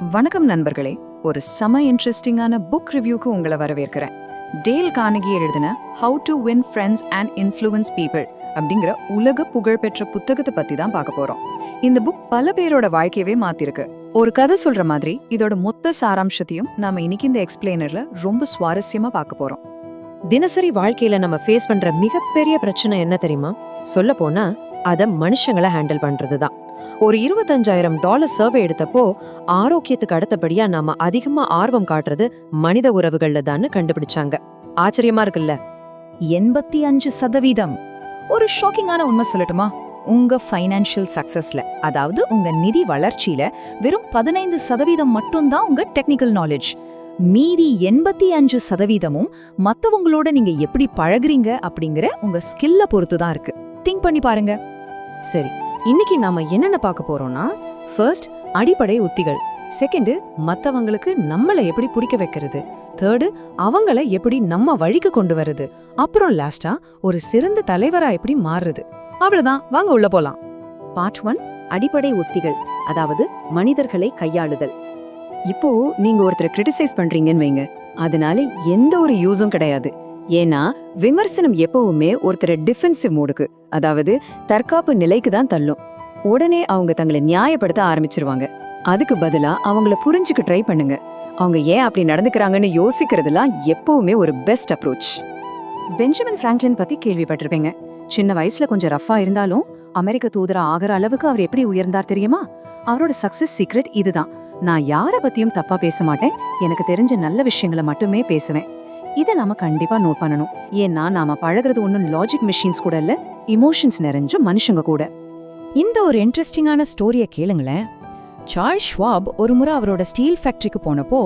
வணக்கம் நண்பர்களே, ஒரு செம இன்ட்ரெஸ்டிங்கான புக் ரிவ்யூக்கு உங்களை வரவேற்கிறேன். டேல் கார்னகி எழுதின how to win friends and influence people அப்படிங்கிற உலக புகழ்பெற்ற புத்தகத்தை பத்தி தான் பார்க்க போறோம். இந்த புக் பல பேரோட வாழ்க்கையவே மாத்திருக்கு. ஒரு கதை சொல்ற மாதிரி இதோட மொத்த சாராம்சத்தையும் நாம இன்னைக்கு இந்த எக்ஸ்பிளைனர்ல ரொம்ப சுவாரஸ்யமா பார்க்க போறோம். தினசரி வாழ்க்கையில நம்ம ஃபேஸ் பண்ற மிகப்பெரிய பிரச்சனை என்ன தெரியுமா? சொல்ல போனா அத மனுஷங்களை ஹேண்டில் பண்றதுதான். ஒரு $25,000 சர்வே எடுத்தப்போ ஆரோக்கியத்துக்கு அடுத்தபடியா நாம அதிகமா ஆர்வம் காட்டுறது மனித உறவுகள்ல தான் கண்டுபிடிச்சாங்க. ஆச்சரியமா இருக்குல்ல? 85%. ஒரு ஷாக்கிங்கான உண்மை சொல்லட்டுமா? உங்க ஃபைனான்ஷியல் சக்சஸ்ல, அதாவது உங்க நிதி வளர்ச்சியில வெறும் 15% மட்டும்தான் உங்க டெக்னிக்கல் நாலேஜ். மீதி 85%ம் மத்தவங்களோட நீங்க எப்படி பழகுறீங்க அப்படிங்கிற உங்க ஸ்கில்ல பொறுத்து தான் இருக்கு. திங்க் பண்ணி பாருங்க. சரி, இன்னைக்கு நாம என்னென்ன பார்க்க போறோம்னா, ஃபர்ஸ்ட் அடிப்படை உத்திகள், செகண்ட் மத்தவங்களுக்கு நம்மளை எப்படி பிடிக்க வைக்கிறது, தேர்டு அவங்கள எப்படி நம்ம வழிக்கு கொண்டு வருது, அப்புறம் லாஸ்டா ஒரு சிறந்த தலைவரா எப்படி மாறுறது. அவ்வளவுதான், வாங்க உள்ள போலாம். பார்ட் 1, அடிப்படை உத்திகள், அதாவது மனிதர்களை கையாளுதல். இப்போ நீங்க ஒருத்தரை கிரிட்டிசைஸ் பண்றீங்கன்னு வைங்க, அதனால எந்த ஒரு யூஸும் கிடையாது. ஏன்னா விமர்சனம் எப்பவுமே ஒருத்தரை டிஃபென்சிவ் மோடுக்கு, அதாவது தற்காப்பு நிலைக்கு தான் தள்ளும். உடனே அவங்க தங்களை நியாயப்படுத்த ஆரம்பிச்சிருவாங்க. அதுக்கு பதிலா அவங்கள புரிஞ்சுக்க ட்ரை பண்ணுங்க. அவங்க ஏன் அப்படி நடந்துக்கிறாங்கன்னு யோசிக்கிறதுலாம் எப்பவுமே ஒரு பெஸ்ட் அப்ரோச். பெஞ்சமின் பிராங்க்லின் பத்தி கேள்விப்பட்டிருப்பீங்க. சின்ன வயசுல கொஞ்சம் ரஃபா இருந்தாலும் அமெரிக்க தூதரா ஆகிற அளவுக்கு அவர் எப்படி உயர்ந்தார் தெரியுமா? அவரோட சக்சஸ் சீக்ரெட் இதுதான். நான் யார பத்தியும் தப்பா பேச மாட்டேன், எனக்கு தெரிஞ்ச நல்ல விஷயங்களை மட்டுமே பேசுவேன். இதை நாம கண்டிப்பா நோட் பண்ணணும். ஏன்னா நாம பழகிறது ஒன்னும் லாஜிக் மெஷின்ஸ் கூட இல்ல, இமோஷன்ஸ் நிறைஞ்ச மனுஷங்க கூட. இந்த ஒரு இன்ட்ரெஸ்டிங்கான ஸ்டோரியை கேளுங்களேன். சார்ல்ஸ் ஷ்வாப் ஒரு முறை அவரோட ஸ்டீல் ஃபேக்டரிக்கு போனப்போ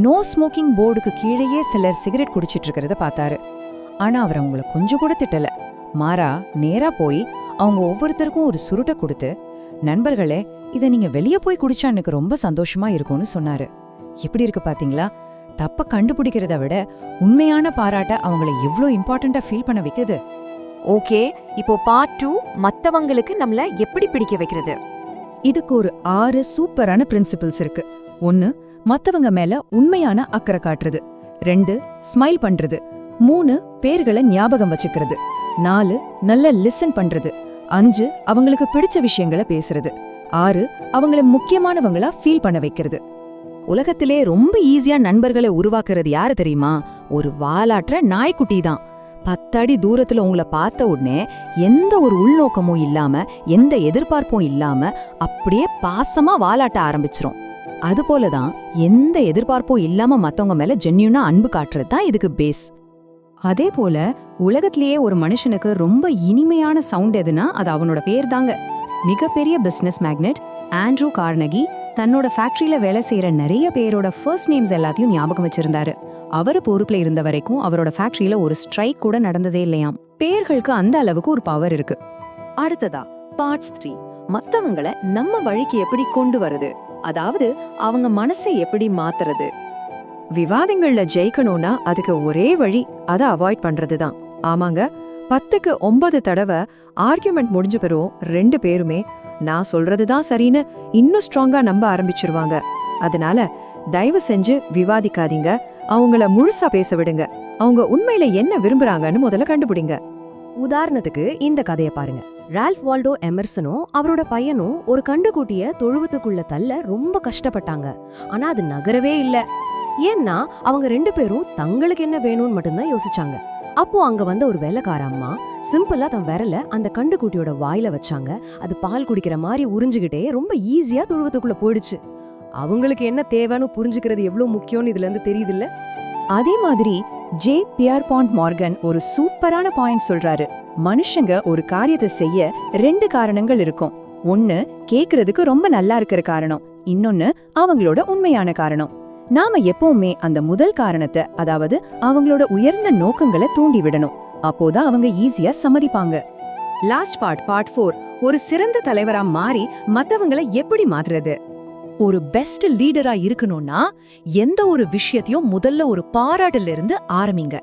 நோ ஸ்மோக்கிங் போர்டுக்கு கீழேயே சிலர் சிகரெட் குடிச்சிட்டு இருக்கிறத பார்த்தாரு. ஆனா அவர் அவங்கள கொஞ்சம் கூட திட்டல. மாறா நேரா போய் அவங்க ஒவ்வொருத்தருக்கும் ஒரு சுருட்டை கொடுத்து, நண்பர்களே, இதை நீங்க வெளியே போய் குடிச்சா எனக்கு ரொம்ப சந்தோஷமா இருக்கும்னு சொன்னாரு. எப்படி இருக்கு பாத்தீங்களா? தப்ப கண்டுபிடிக்கிறத விட உண்மையான பாராட்ட அவங்கள எவ்வளோ இம்பார்ட்டண்டா ஃபீல் பண்ண வைக்குது. ஓகே, இப்போ பார்ட் 2, மத்தவங்களுக்கு நம்மள எப்படி பிடிக்க வைக்கிறது. இதுக்கு ஒரு 6 சூப்பரான பிரின்சிபிள்ஸ் இருக்கு. 1, மத்தவங்க மேல உண்மையான அக்கறை காட்டுறது. 2, ஸ்மைல் பண்றது. 3, பேர்களை ஞாபகம் வச்சுக்கிறது. 4, நல்ல லிசன் பண்றது. 5, அவங்களுக்கு பிடிச்ச விஷயங்களை பேசுறது. 6, அவங்கள முக்கியமானவங்களா ஃபீல் பண்ண வைக்கிறது. உலகத்திலே ரொம்ப ஈஸியா நண்பர்களை உருவாக்குறது யாரு தெரியுமா? ஒரு வாலாற்ற நாய்க்குட்டி தான். 10 அடி தூரத்துல உங்களை பார்த்த உடனே எந்த ஒரு உள்நோக்கமும் இல்லாம, எந்த எதிர்பார்ப்பும் இல்லாம அப்படியே பாசமா வாலாட்ட ஆரம்பிச்சிரும். அதுபோலதான் எந்த எதிர்பார்ப்பும் இல்லாம மத்தவங்க மேல ஜென்யூனா அன்பு காட்டுறது தான் இதுக்கு பேஸ். அதே போல உலகத்திலேயே ஒரு மனுஷனுக்கு ரொம்ப இனிமையான சவுண்ட் எதுனா அது அவனோட பேர் தாங்க. மிகப்பெரிய பிசினஸ் மேக்னெட் ஆண்ட்ரூ கார்னகி தன்னோட ஃபேக்டரியில வேலை செய்யற நிறைய பேரோட ஃபர்ஸ்ட் நேம்ஸ் எல்லாத்தையும் ஞாபகம் வச்சிருந்தாரு. அவரு பொறுப்புல இருந்த வரைக்கும் அவரோட ஃபேக்டரியில ஒரு ஸ்ட்ரைக் கூட நடந்ததே இல்லையாம். பேர்களுக்கு அந்த அளவுக்கு ஒரு பவர் இருக்கு. அடுத்ததா பார்ட்ஸ் 3, மத்தவங்கள நம்ம வழிக்கு எப்படி கொண்டு வருது, அதாவது அவங்க மனசை எப்படி மாத்துறது. விவாதங்கள்ல ஜெயிக்கணும்னா அதுக்கு ஒரே வழி, அதை அவாய்ட் பண்றதுதான். ஆமாங்க, 10க்கு 9 தடவை ஆர்கியூமெண்ட் முடிஞ்ச பிறகு 2 பேருமே நான் சொல்றதுதான் சரின்னு இன்னும் ஸ்ட்ராங்கா நம்ப ஆரம்பிச்சிருவாங்க. அதனால தயவு செஞ்சு விவாதிக்காதீங்க, அவங்கள முழுசா பேச விடுங்க. அவங்க உண்மையில என்ன விரும்புறாங்கன்னு முதல்ல கண்டுபிடிங்க. உதாரணத்துக்கு இந்த கதையை பாருங்க. ரால்ஃப் வால்டோ எமர்சனும் அவரோட பையனும் ஒரு கண்டுக்குட்டிய தொழுவத்துக்குள்ள தள்ள ரொம்ப கஷ்டப்பட்டாங்க. ஆனா அது நகரவே இல்ல. ஏன்னா அவங்க 2 பேரும் தங்களுக்கு என்ன வேணும்னு மட்டும்தான் யோசிச்சாங்க. அப்போ அங்க வந்த ஒரு வேலைக்கார அம்மா சிம்பிளா தன் விரல அந்த கண்டுக்குட்டியோட வாயில வச்சாங்க. அது பால் குடிக்கிற மாதிரி உறிஞ்சுகிட்டே ரொம்ப ஈஸியா தொழுவத்துக்குள்ள போயிடுச்சு. அவங்களுக்கு என்ன தேவைன்னு புரிஞ்சுக்கிறது எவ்வளவு முக்கியம்னு இதுல இருந்து தெரியுது இல்ல? அதே மாதிரி ஜே பியர்பாண்ட் மார்கன் ஒரு சூப்பரான பாயிண்ட் சொல்றாரு. மனுஷங்க ஒரு காரியத்தை செய்ய 2 காரணங்கள் இருக்கும். 1, கேக்குறதுக்கு ரொம்ப நல்லா இருக்கிற காரணம். இன்னொன்னு அவங்களோட உண்மையான காரணம். நாம எப்பவுமே அந்த முதல் காரணத்தை, அதாவது அவங்களோட உயர்ந்த நோக்கங்களை தூண்டி விடணும். அப்போதான் அவங்க ஈஸியா சம்மதிப்பாங்க. லாஸ்ட் பார்ட் 4, ஒரு சிறந்த தலைவரா மாறி மத்தவங்களை எப்படி மாத்துறது. ஒரு பெஸ்ட் லீடரா இருக்கணும்னா எந்த ஒரு விஷயத்தையும் முதல்ல ஒரு பாராட்டுல இருந்து ஆரம்பிங்க.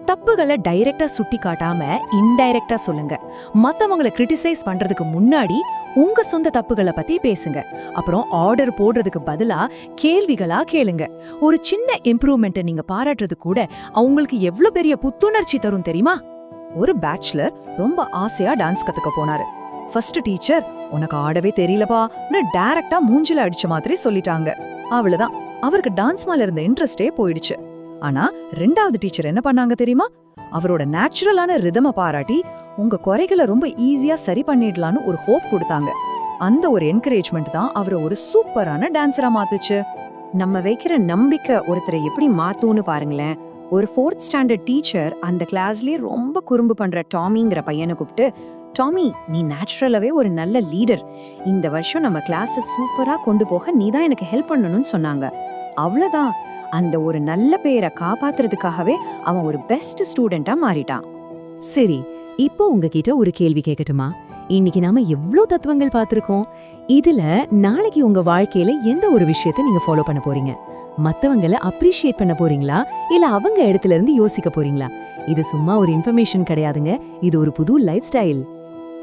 தப்புகளை டைரக்டா சுட்டி காட்டாம இன்டைரக்டா சொல்லுங்க. மத்தவங்களை கிரிட்டிசைஸ் பண்றதுக்கு முன்னாடி உங்க சொந்த தப்புகளை பத்தி பேசுங்க. அப்புறம் ஆர்டர் போடுறதுக்கு பதிலா கேள்விகளா கேளுங்க. ஒரு சின்ன இம்ப்ரூவ்மெண்ட்டை நீங்க பாராட்டுறது கூட அவங்களுக்கு எவ்வளவு பெரிய புத்துணர்ச்சி தரும் தெரியுமா? ஒரு பேச்சுலர் ரொம்ப ஆசையா டான்ஸ் கத்துக்க போனாரு. ஃபர்ஸ்ட் டீச்சர், உனக்கு ஆடவே தெரியலப்பான்னு டைரக்டா மூஞ்சில அடிச்ச மாதிரி சொல்லிட்டாங்க. அவ்வளவுதான், அவருக்கு டான்ஸ் மேல இருந்த இன்ட்ரெஸ்டே போயிடுச்சு. ஆனா ரெண்டாவது டீச்சர் என்ன பண்ணாங்க தெரியுமா? அவரோட நேச்சுரலான ரிதம பாராட்டி உங்க குறைகளை ரொம்ப ஈஸியா சரி பண்ணிடலான்னு ஒரு ஹோப் கொடுத்தாங்க. அந்த ஒரு என்கரேஜ்மெண்ட் தான் அவரை ஒரு சூப்பரான டான்ஸரா மாத்துச்சு. நம்ம வைக்கிற நம்பிக்கை ஒருத்தரை எப்படி மாத்தும்னு பாருங்களேன். ஒரு 4th ஸ்டாண்டர்ட் டீச்சர் அந்த கிளாஸ்லயே ரொம்ப குறும்பு பண்ற டாமிங்கிற பையனை கூப்பிட்டு, டாமி, நீ நேச்சுரலாவே ஒரு நல்ல லீடர். இந்த வருஷம் நம்ம கிளாஸ சூப்பரா கொண்டு போக நீ தான் எனக்கு ஹெல்ப் பண்ணணும்னு சொன்னாங்க. அவ்வளவுதான், அந்த ஒரு நல்ல பேரை காப்பாத்துறதுக்காகவே அவன் ஒரு பெஸ்ட் ஸ்டூடெண்டா மாறிட்டான். சரி, இப்போ உங்ககிட்ட ஒரு கேள்வி கேட்கட்டுமா? இன்னைக்கு நாம எவ்ளோ தத்துவங்கள் பார்த்திருக்கோம். இதுல நாளைக்கு உங்க வாழ்க்கையில எந்த ஒரு விஷயத்தை நீங்க ஃபாலோ பண்ண போறீங்க? மத்தவங்களை அப்ரிஷியேட் பண்ண போறீங்களா, இல்ல அவங்க இடத்துல இருந்து யோசிக்க போறீங்களா? இது சும்மா ஒரு இன்ஃபர்மேஷன் கிடையாதுங்க, இது ஒரு புது லைஃப் ஸ்டைல்.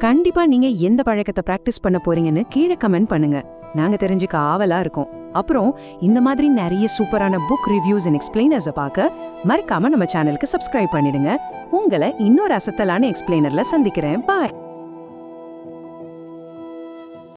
கண்டிப்பா நீங்க எந்த பழக்கத்தை பிராக்டிஸ் பண்ண போறீங்கன்னு கீழே கமெண்ட் பண்ணுங்க. நாங்க தெரிஞ்சுக்க ஆவலா இருக்கோம். அப்புறம் இந்த மாதிரி நிறைய சூப்பரான புக் ரிவ்யூஸ் அண்ட் எக்ஸ்பிளைனர்ஸை பார்க்க மறக்காம நம்ம சேனலுக்கு சப்ஸ்கிரைப் பண்ணிடுங்க. உங்களை இன்னொரு அசத்தலான எக்ஸ்பிளைனர்ல சந்திக்கிறேன். பாய்.